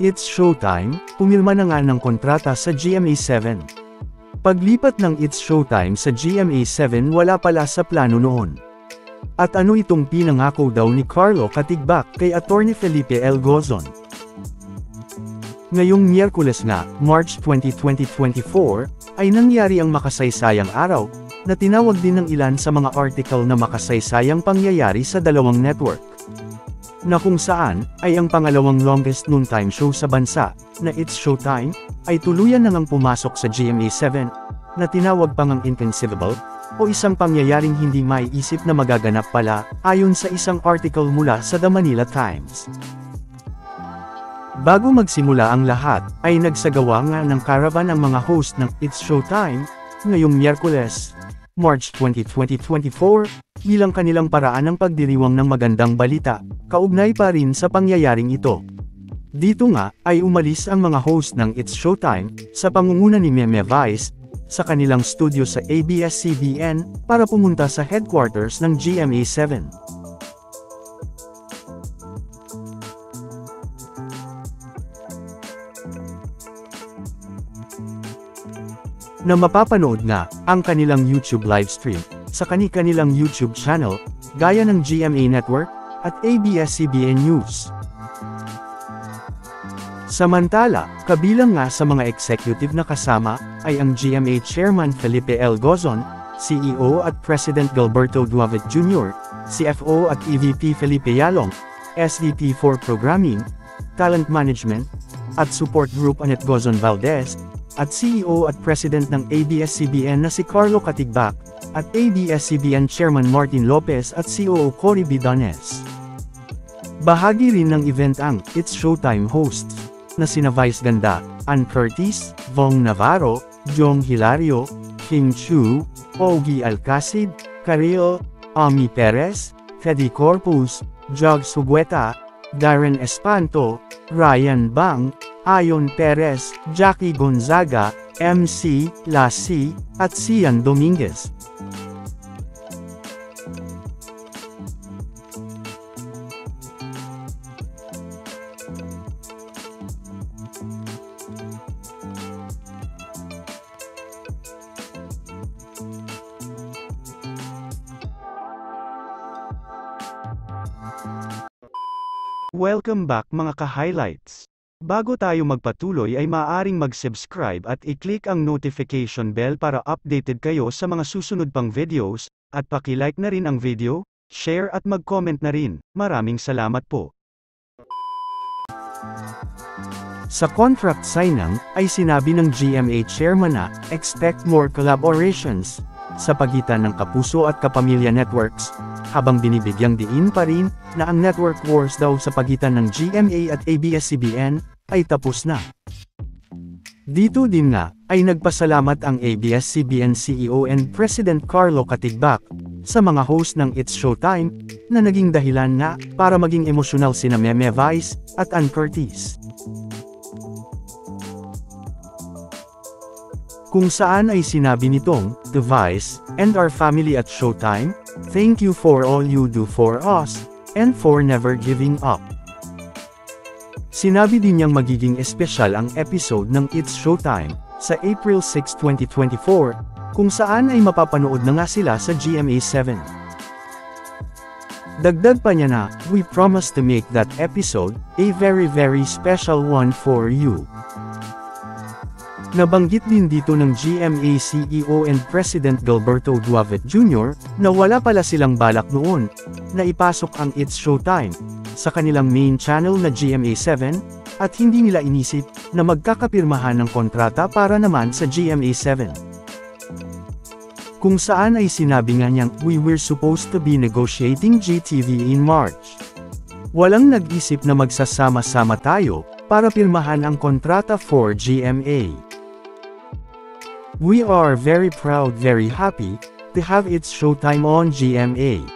It's Showtime, pumirma na nga ng kontrata sa GMA7. Paglipat ng It's Showtime sa GMA7 wala pala sa plano noon. At ano itong pinangako daw ni Carlo Katigbak kay Atty. Felipe L. Gozon? Ngayong Miyerkules nga, March 20, 2024, ay nangyari ang makasaysayang araw, na tinawag din ng ilan sa mga article na makasaysayang pangyayari sa dalawang network. Na kung saan, ay ang pangalawang longest noontime show sa bansa, na It's Showtime, ay tuluyan na ngang pumasok sa GMA7, na tinawag pang ang inconceivable, o isang pangyayaring hindi maiisip na magaganap pala, ayon sa isang article mula sa The Manila Times. Bago magsimula ang lahat, ay nagsagawa nga ng caravan ang mga host ng It's Showtime, ngayong Miyerkules, March 20, 2024, bilang kanilang paraan ng pagdiriwang ng magandang balita, kaugnay pa rin sa pangyayaring ito. Dito nga, ay umalis ang mga host ng It's Showtime, sa pangunguna ni Meme Vice, sa kanilang studio sa ABS-CBN, para pumunta sa headquarters ng GMA7. Na mapapanood nga, ang kanilang YouTube livestream, sa kanilang YouTube channel, gaya ng GMA Network, at ABS-CBN News. Samantala, kabilang nga sa mga executive na kasama, ay ang GMA Chairman Felipe L. Gozon, CEO at President Gilberto Duavet Jr., CFO at EVP Felipe Yalong, SVP for Programming, Talent Management, at Support Group Annette Gozon Valdez, at CEO at President ng ABS-CBN na si Carlo Katigbak, at ABS-CBN Chairman Martin Lopez at COO Cory Bidanes. Bahagi rin ng event ang It's Showtime hosts, na sina Vice Ganda, Ann Curtis, Vong Navarro, Jong Hilario, King Chu, Ogie Alcacid, Karil, Ami Perez, Teddy Corpus, Jog Sugueta, Darren Espanto, Ryan Bang, Ayon Perez, Jackie Gonzaga, MC Lassie, at Sian Dominguez. Welcome back mga ka-highlights. Bago tayo magpatuloy ay maaaring mag-subscribe at i-click ang notification bell para updated kayo sa mga susunod pang videos, at paki-like na rin ang video, share at mag-comment na rin. Maraming salamat po. Sa contract signing, ay sinabi ng GMA Chairman na, expect more collaborations, sa pagitan ng Kapuso at Kapamilya Networks, habang binibigyang diin pa rin, na ang network wars daw sa pagitan ng GMA at ABS-CBN, ay tapos na. Dito din nga, ay nagpasalamat ang ABS-CBN CEO and President Carlo Katigbak, sa mga host ng It's Showtime, na naging dahilan nga, para maging emosyonal sina Meme Vice, at Ann Curtis. Kung saan ay sinabi nitong, The Vice, and our family at Showtime, thank you for all you do for us, and for never giving up. Sinabi din niyang magiging espesyal ang episode ng It's Showtime, sa April 6, 2024, kung saan ay mapapanood na nga sila sa GMA7. Dagdag pa niya na, we promise to make that episode, a very very special one for you. Nabanggit din dito ng GMA CEO and President Gilberto Duavet Jr., na wala pala silang balak noon, na ipasok ang It's Showtime, sa kanilang main channel na GMA7, at hindi nila inisip, na magkakapirmahan ng kontrata para naman sa GMA7. Kung saan ay sinabi nga niyang, we were supposed to be negotiating GTV in March. Walang nag-isip na magsasama-sama tayo, para pirmahan ang kontrata for GMA. We are very proud, very happy, to have It's Showtime on GMA.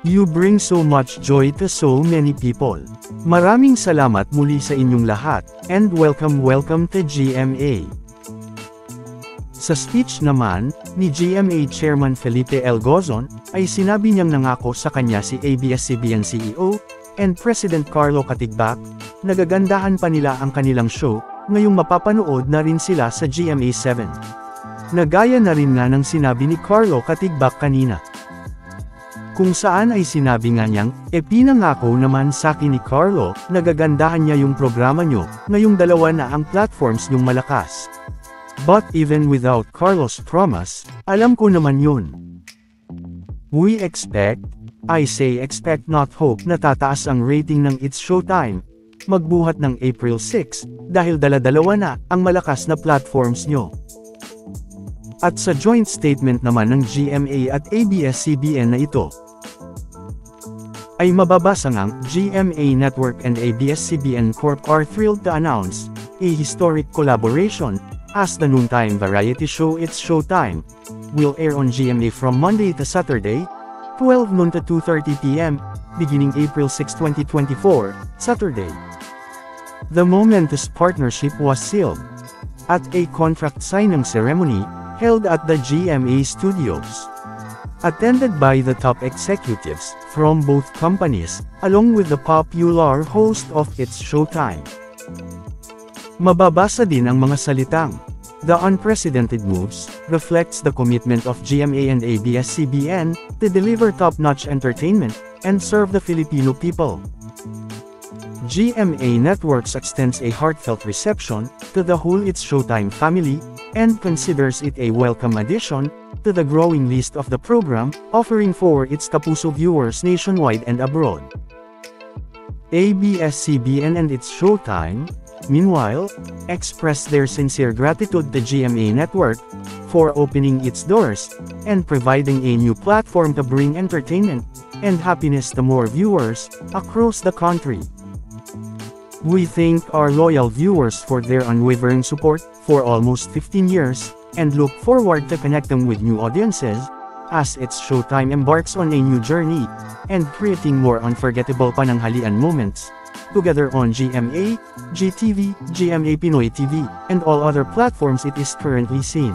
You bring so much joy to so many people. Maraming salamat muli sa inyong lahat, and welcome to GMA. Sa speech naman, ni GMA Chairman Felipe L. Gozon, ay sinabi niyang nangako sa kanya si ABS-CBN CEO, and President Carlo Katigbak, nagagandahan pa nila ang kanilang show, ngayong mapapanood na rin sila sa GMA7. Nagaya na rin nga ng sinabi ni Carlo Katigbak kanina. Kung saan ay sinabi nga niyang, pinangako naman sa akin ni Carlo, nagagandahan niya yung programa nyo, ngayong dalawa na ang platforms nyong malakas. But even without Carlo's promise, alam ko naman yun. We expect, I say expect not hope na tataas ang rating ng It's Showtime, magbuhat ng April 6, dahil dala-dalawa na ang malakas na platforms nyo. At sa joint statement naman ng GMA at ABS-CBN na ito, ay mababasa ngang GMA Network and ABS-CBN Corp are thrilled to announce a historic collaboration as the noontime variety show It's Showtime will air on GMA from Monday to Saturday, 12 noon to 2:30 p.m., beginning April 6, 2024, Saturday. The momentous partnership was sealed at a contract signing ceremony held at the GMA studios, attended by the top executives from both companies, along with the popular host of It's Showtime. Mababasa din ang mga salitang, "The unprecedented moves reflects the commitment of GMA and ABS-CBN to deliver top-notch entertainment and serve the Filipino people." GMA Networks extends a heartfelt reception to the whole It's Showtime family and considers it a welcome addition to the growing list of the program offering for its Kapuso viewers nationwide and abroad. ABS-CBN and It's Showtime, meanwhile, expressed their sincere gratitude to GMA Network for opening its doors and providing a new platform to bring entertainment and happiness to more viewers across the country. We thank our loyal viewers for their unwavering support for almost 15 years, and look forward to connecting with new audiences as It's Showtime embarks on a new journey and creating more unforgettable pananghalian moments together on GMA, GTV, GMA Pinoy TV, and all other platforms it is currently seen.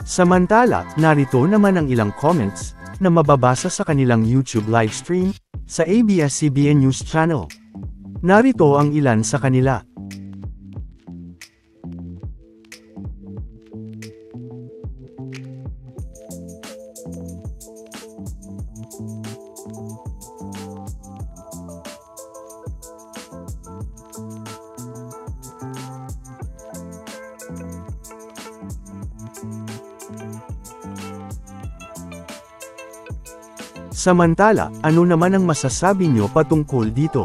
Samantala, narito naman ang ilang comments na mababasa sa kanilang YouTube livestream sa ABS-CBN News Channel. Narito ang ilan sa kanila. Samantala, ano naman ang masasabi nyo patungkol dito?